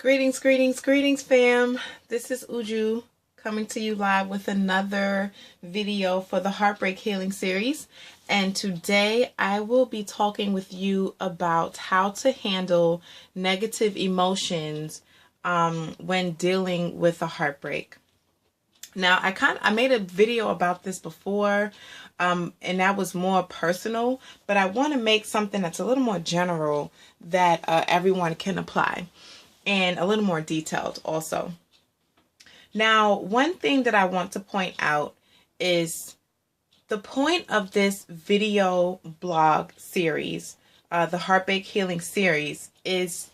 Greetings, greetings, greetings, fam. This is Uju coming to you live with another video for the Heartbreak Healing series. And today I will be talking with you about how to handle negative emotions when dealing with a heartbreak. Now, I made a video about this before, and that was more personal, but I want to make something that's a little more general that everyone can apply, and a little more detailed also. Now, one thing that I want to point out is the point of this video blog series, the Heartbreak Healing series, is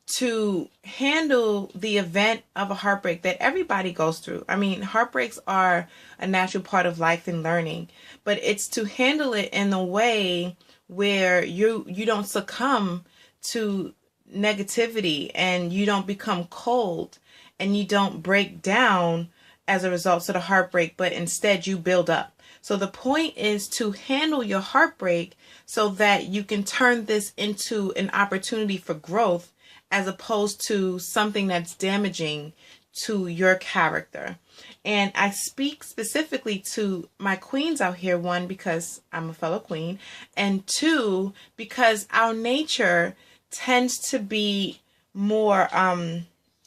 to handle the event of a heartbreak that everybody goes through. I mean, heartbreaks are a natural part of life and learning, but it's to handle it in a way where you don't succumb to negativity and you don't become cold and you don't break down as a result of the heartbreak, but instead you build up. So the point is to handle your heartbreak so that you can turn this into an opportunity for growth as opposed to something that's damaging to your character. And I speak specifically to my queens out here, one, because I'm a fellow queen, and two, because our nature tends to be more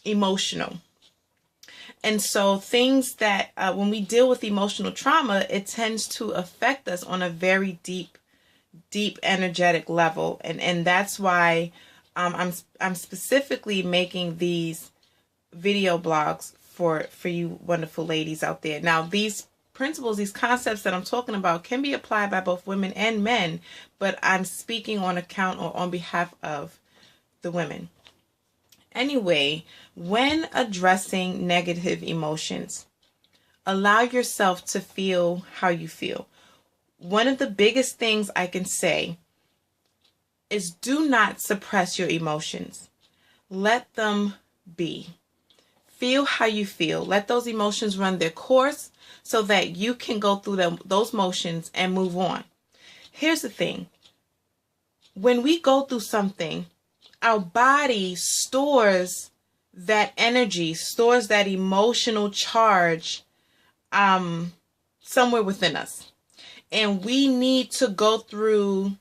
emotional. And so things that when we deal with emotional trauma, it tends to affect us on a very deep energetic level. And that's why I'm specifically making these video blogs for you wonderful ladies out there. Now, these principles, these concepts that I'm talking about can be applied by both women and men, but I'm speaking on account or on behalf of the women. Anyway, when addressing negative emotions, allow yourself to feel how you feel. One of the biggest things I can say is do not suppress your emotions. Let them be. Feel how you feel. Let those emotions run their course so that you can go through those motions and move on. Here's the thing. When we go through something, our body stores that energy, stores that emotional charge somewhere within us. And we need to go through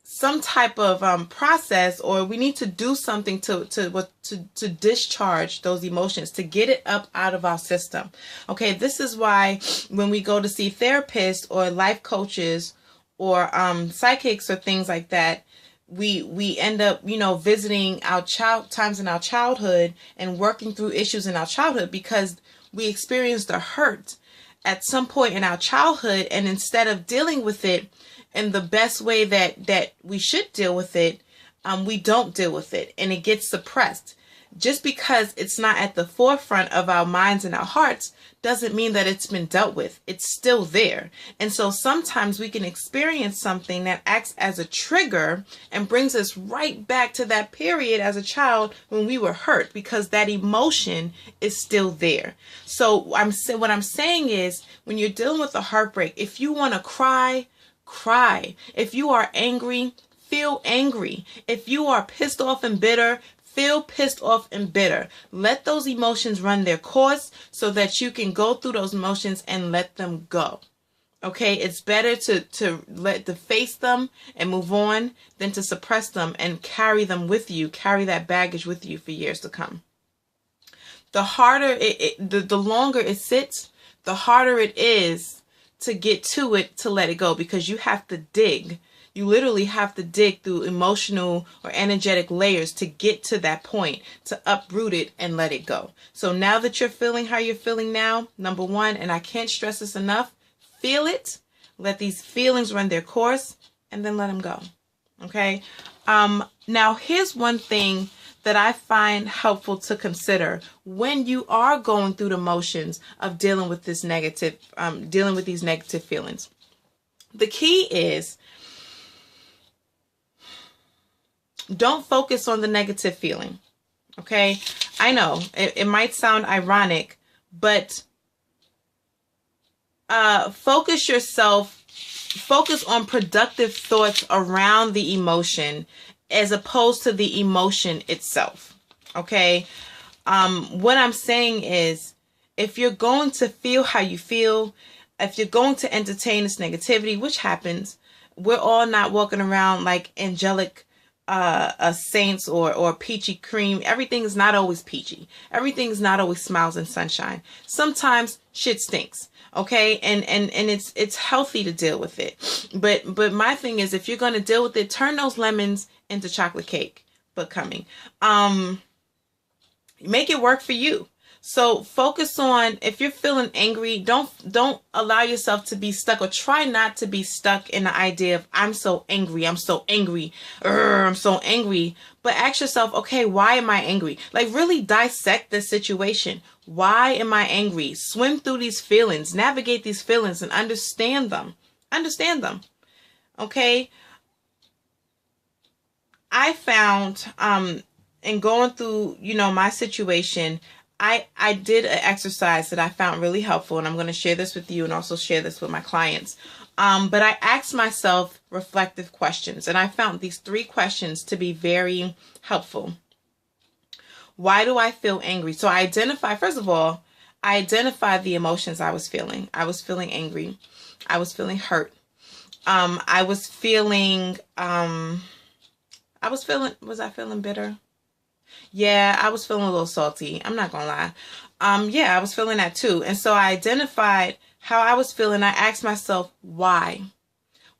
some type of process, or we need to do something to discharge those emotions, to get it up out of our system. Okay, this is why when we go to see therapists or life coaches or psychics or things like that, we end up, visiting our times in our childhood and working through issues in our childhood because we experienced a hurt at some point in our childhood, and instead of dealing with it in the best way that we should deal with it, we don't deal with it, and it gets suppressed. Just because it's not at the forefront of our minds and our hearts doesn't mean that it's been dealt with. It's still there. And so sometimes we can experience something that acts as a trigger and brings us right back to that period as a child when we were hurt, because that emotion is still there. So what I'm saying is, when you're dealing with a heartbreak, if you want to cry, cry. If you are angry, feel angry. If you are pissed off and bitter, feel pissed off and bitter. Let those emotions run their course so that you can go through those emotions and let them go. Okay, it's better to face them and move on than to suppress them and carry them with you, carry that baggage with you for years to come. The harder the longer it sits, the harder it is to get to it, to let it go, because you have to dig. You literally have to dig through emotional or energetic layers to get to that point, to uproot it and let it go. So now that you're feeling how you're feeling now, number one, and I can't stress this enough, feel it, let these feelings run their course, and then let them go. Okay? Now, here's one thing that I find helpful to consider when you are going through the motions of dealing with these negative feelings. The key is, don't focus on the negative feeling. Okay? I know it might sound ironic, but focus on productive thoughts around the emotion as opposed to the emotion itself. Okay. What I'm saying is, if you're going to feel how you feel, if you're going to entertain this negativity, which happens, we're all not walking around like angelic saints or peachy cream. Everything is not always peachy. Everything is not always smiles and sunshine. Sometimes shit stinks. Okay, and it's healthy to deal with it. But my thing is, if you're gonna deal with it, turn those lemons into chocolate cake. But coming. Make it work for you. So focus on, if you're feeling angry, don't allow yourself to be stuck, or try not to be stuck in the idea of I'm so angry, I'm so angry, I'm so angry. But ask yourself, okay, why am I angry? Like, really dissect the situation. Why am I angry? Swim through these feelings, navigate these feelings, and understand them. Understand them. Okay? I found in going through, my situation, I did an exercise that I found really helpful, and I'm going to share this with you and also share this with my clients. But I asked myself reflective questions, and I found these 3 questions to be very helpful. Why do I feel angry? So I first of all, I identified the emotions I was feeling. I was feeling angry. I was feeling hurt. I was feeling, was I feeling bitter? Yeah, I was feeling a little salty. I'm not gonna lie. Yeah, I was feeling that too. And so I identified how I was feeling. I asked myself, why?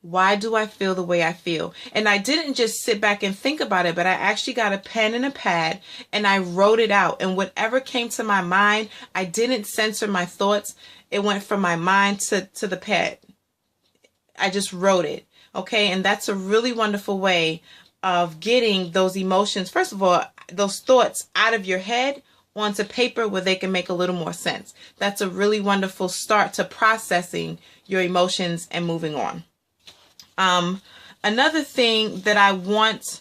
Why do I feel the way I feel? And I didn't just sit back and think about it, but I actually got a pen and a pad and I wrote it out. And whatever came to my mind, I didn't censor my thoughts. It went from my mind to the pad. I just wrote it. Okay. And that's a really wonderful way of getting those emotions, first of all, those thoughts out of your head onto paper where they can make a little more sense. That's a really wonderful start to processing your emotions and moving on. Another thing that I want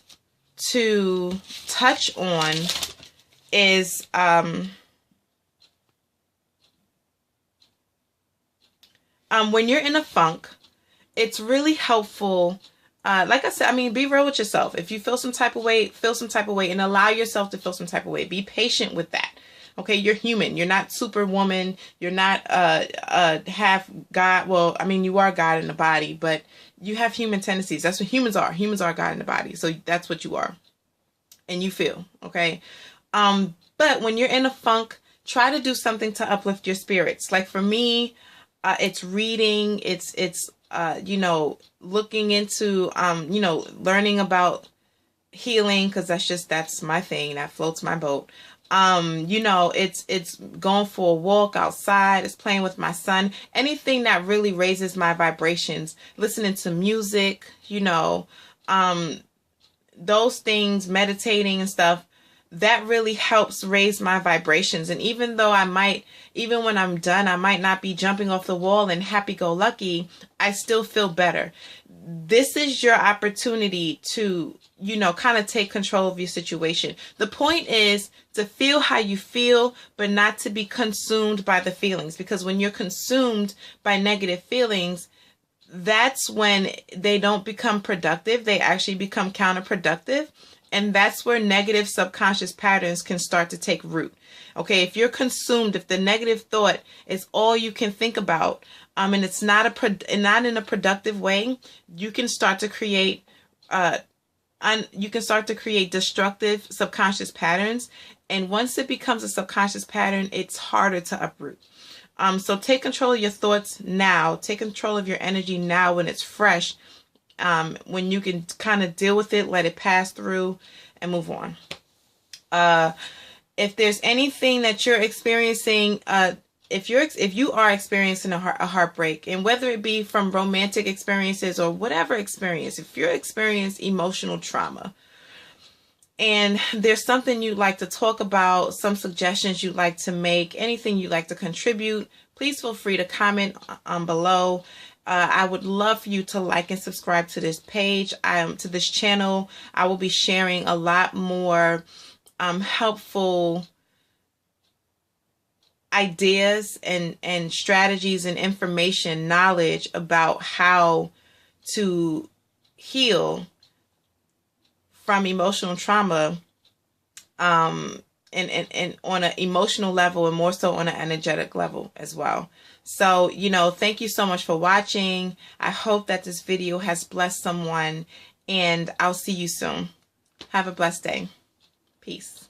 to touch on is when you're in a funk, it's really helpful. Like I said, I mean, be real with yourself. If you feel some type of way, feel some type of way, and allow yourself to feel some type of way. Be patient with that. Okay, you're human. You're not superwoman. You're not half God. Well, I mean, you are God in the body, but you have human tendencies. That's what humans are. Humans are God in the body. So that's what you are. And you feel, okay? But when you're in a funk, try to do something to uplift your spirits. Like for me, it's reading, it's looking into, learning about healing, because that's my thing. That floats my boat. It's going for a walk outside, it's playing with my son, anything that really raises my vibrations, listening to music, those things, meditating and stuff, that really helps raise my vibrations. And even though even when I'm done, I might not be jumping off the wall and happy-go-lucky, I still feel better. This is your opportunity to, kind of take control of your situation. The point is to feel how you feel, but not to be consumed by the feelings. Because when you're consumed by negative feelings, that's when they don't become productive. They actually become counterproductive. And that's where negative subconscious patterns can start to take root. Okay, if you're consumed, if the negative thought is all you can think about, and it's not in a productive way, you can start to create destructive subconscious patterns. And once it becomes a subconscious pattern, it's harder to uproot. So take control of your thoughts now. Take control of your energy now when it's fresh. When you can kind of deal with it, let it pass through and move on. If there's anything that you're experiencing, if you are experiencing a heartbreak, and whether it be from romantic experiences or whatever experience, if you're experiencing emotional trauma, and there's something you'd like to talk about, some suggestions you'd like to make, anything you'd like to contribute, please feel free to comment below. I would love for you to like and subscribe to this page, to this channel. I will be sharing a lot more helpful ideas and strategies and information, knowledge about how to heal from emotional trauma and on an emotional level, and more so on an energetic level as well. So, you know, thank you so much for watching. I hope that this video has blessed someone, and I'll see you soon. Have a blessed day. Peace.